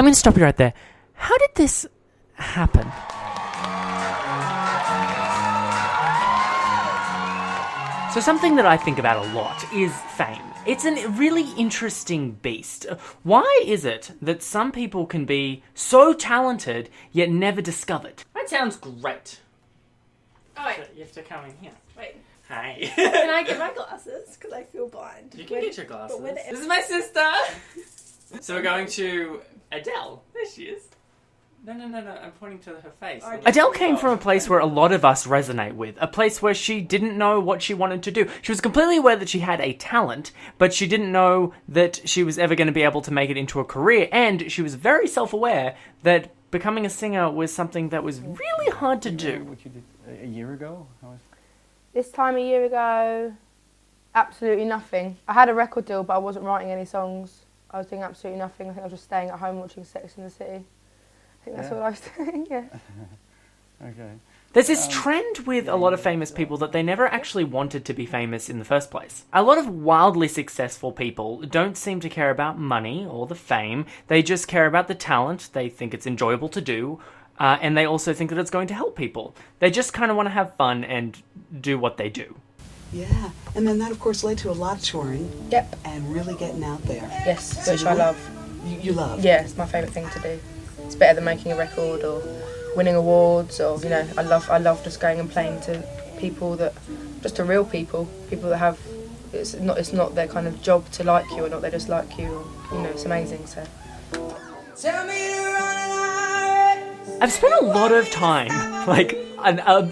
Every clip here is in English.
I'm going to stop you right there. How did this happen? So something that I think about a lot is fame. It's a really interesting beast. Why is it that some people can be so talented yet never discovered? That sounds great. Oh, wait. You have to come in here. Wait. Hi. Can I get my glasses? Because I feel blind. You can get your glasses. This is my sister. So we're going to Adele. There she is. No, I'm pointing to her face. Adele came from a place where a lot of us resonate with. A place where she didn't know what she wanted to do. She was completely aware that she had a talent, but she didn't know that she was ever going to be able to make it into a career. And she was very self-aware that becoming a singer was something that was really hard to do. What you did a year ago? This time a year ago, absolutely nothing. I had a record deal, but I wasn't writing any songs. I was doing absolutely nothing. I think I was just staying at home watching Sex and the City. I think that's what I was doing, yeah. Okay. There's this trend with a lot of famous people that they never actually wanted to be famous in the first place. A lot of wildly successful people don't seem to care about money or the fame. They just care about the talent. They think it's enjoyable to do. And they also think that it's going to help people. They just kind of want to have fun and do what they do. Yeah, and then that of course led to a lot of touring. Yep. And really getting out there. Yes, So which you I were- love. You love? Yeah, it's my favourite thing to do. It's better than making a record or winning awards or, you know, I love just going and playing to people that, just to real people that have, it's not their kind of job to like you or not, they just like you, or, you know, it's amazing, so. I've spent a lot of time, like, not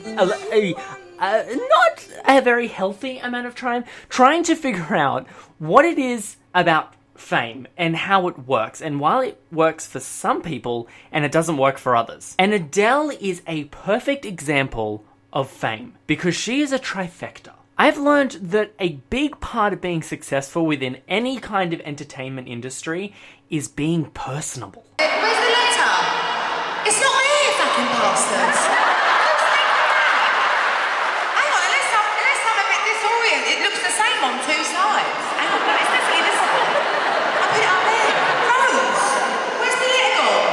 a very healthy amount of time, trying to figure out what it is about fame and how it works, and while it works for some people and it doesn't work for others. And Adele is a perfect example of fame because she is a trifecta. I've learned that a big part of being successful within any kind of entertainment industry is being personable. Where's the letter? It's not here, fucking bastards. Hang on, unless I'm a bit disoriented. It looks the same on two sides. Hang on, it's definitely this one. I put it up there. Rose, where's the letter gone?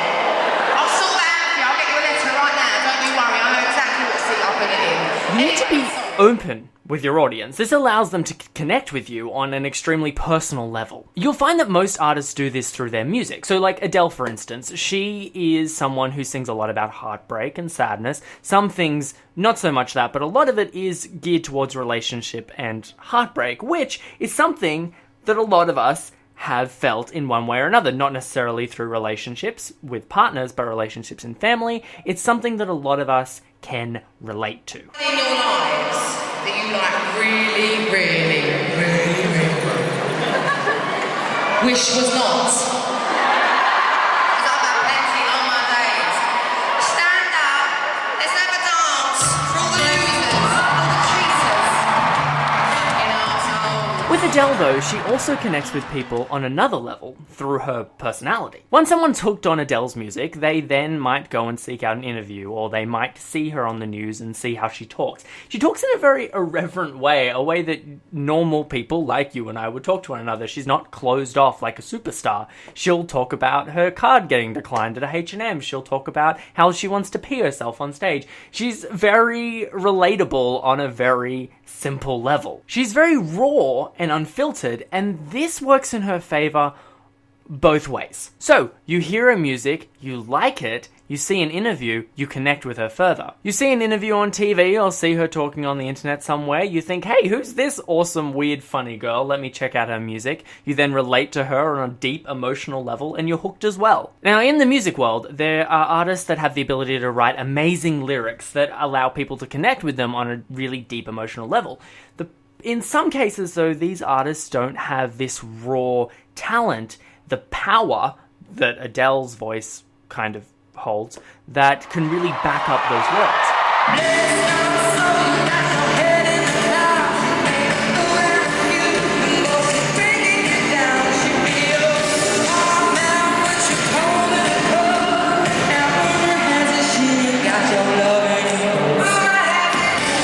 I'll sort that out for you. I'll get you a letter right now. Don't you worry. I know exactly what seat I'll put it in. You need to be open with your audience. This allows them to connect with you on an extremely personal level. You'll find that most artists do this through their music. So like Adele, for instance, she is someone who sings a lot about heartbreak and sadness. Some things, not so much that, but a lot of it is geared towards relationship and heartbreak, which is something that a lot of us have felt in one way or another, not necessarily through relationships with partners, but relationships in family. It's something that a lot of us can relate to. In your lives that you like really wish was not. 'Cause I've had plenty on my days. Stand up, let's have a dance for all the losers, all the cheaters. You know, With Adele, though, she also connects with people on another level through her personality. Once someone's hooked on Adele's music, they then might go and seek out an interview, or they might see her on the news and see how she talks. She talks in a very irreverent way, a way that normal people like you and I would talk to one another. She's not closed off like a superstar. She'll talk about her card getting declined at a H&M. She'll talk about how she wants to pee herself on stage. She's very relatable on a very simple level. She's very raw and unfiltered, and this works in her favor both ways. So, you hear her music, you like it, you see an interview, you connect with her further. You see an interview on TV or see her talking on the internet somewhere, you think, hey, who's this awesome, weird, funny girl? Let me check out her music. You then relate to her on a deep emotional level and you're hooked as well. Now, in the music world, there are artists that have the ability to write amazing lyrics that allow people to connect with them on a really deep emotional level. In some cases, though, these artists don't have this raw talent, the power that Adele's voice kind of holds, that can really back up those words.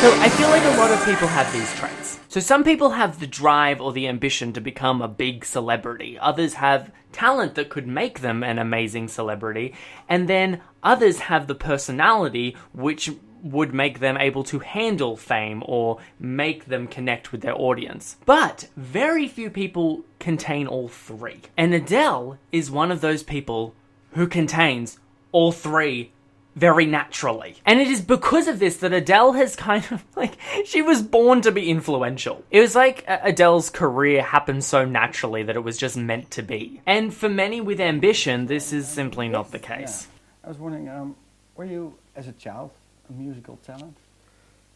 So I feel like a lot of people have these traits. So some people have the drive or the ambition to become a big celebrity. Others have talent that could make them an amazing celebrity. And then others have the personality which would make them able to handle fame or make them connect with their audience. But very few people contain all three. And Adele is one of those people who contains all three very naturally. And it is because of this that Adele has kind of, like, she was born to be influential. It was like Adele's career happened so naturally that it was just meant to be. And for many with ambition, this is simply not the case. Yeah. I was wondering, were you, as a child, a musical talent?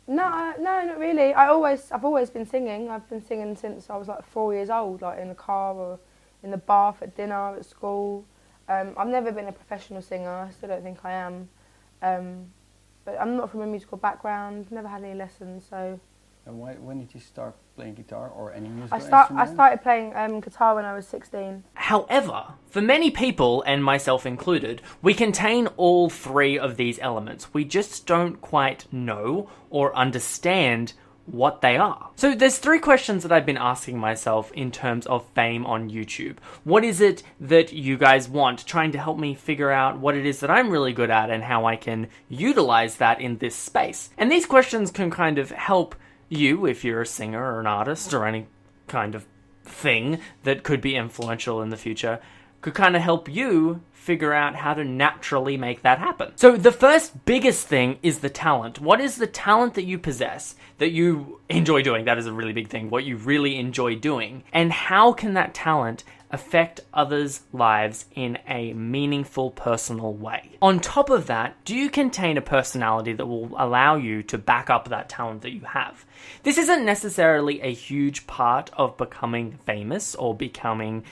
No, not really. I've always been singing. I've been singing since I was like 4 years old, like in the car or in the bath at dinner, at school. I've never been a professional singer. I still don't think I am. But I'm not from a musical background, never had any lessons, so... And when did you start playing guitar or any musical I instrument? started playing guitar when I was 16. However, for many people, and myself included, we contain all three of these elements. We just don't quite know or understand what they are. So there's three questions that I've been asking myself in terms of fame on YouTube. What is it that you guys want? Trying to help me figure out what it is that I'm really good at and how I can utilize that in this space. And these questions can kind of help you, if you're a singer or an artist or any kind of thing that could be influential in the future, could kind of help you figure out how to naturally make that happen. So the first biggest thing is the talent. What is the talent that you possess, that you enjoy doing? That is a really big thing, what you really enjoy doing. And how can that talent affect others' lives in a meaningful, personal way? On top of that, do you contain a personality that will allow you to back up that talent that you have? This isn't necessarily a huge part of becoming famous or becoming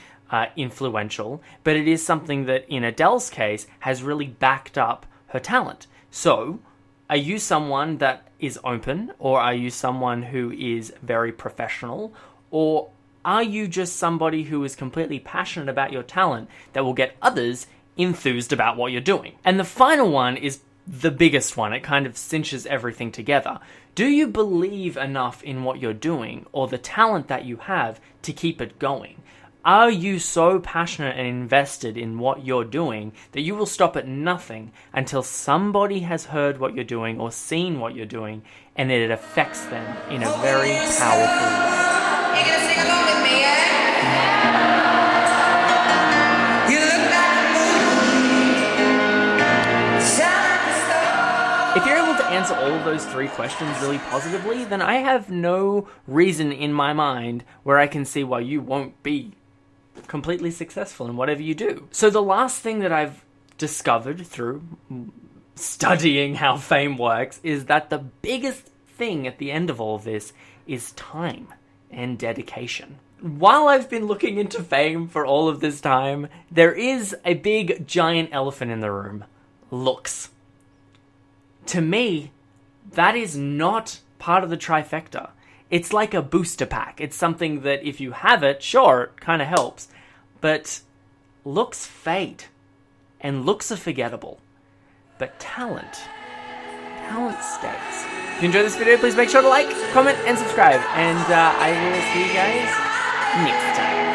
influential, but it is something that in Adele's case has really backed up her talent. So, are you someone that is open, or are you someone who is very professional, or are you just somebody who is completely passionate about your talent that will get others enthused about what you're doing? And the final one is the biggest one. It kind of cinches everything together. Do you believe enough in what you're doing or the talent that you have to keep it going? Are you so passionate and invested in what you're doing that you will stop at nothing until somebody has heard what you're doing or seen what you're doing and that it affects them in a very powerful way? You're gonna sing along with me, yeah? You look like a movie. If you're able to answer all of those three questions really positively, then I have no reason in my mind where I can see why you won't be completely successful in whatever you do. So the last thing that I've discovered through studying how fame works is that the biggest thing at the end of all of this is time and dedication. While I've been looking into fame for all of this time, there is a big giant elephant in the room: looks. To me, that is not part of the trifecta. It's like a booster pack. It's something that if you have it, sure, it kind of helps. But looks fade. And looks are forgettable. But talent stays. If you enjoyed this video, please make sure to like, comment, and subscribe. And I will see you guys next time.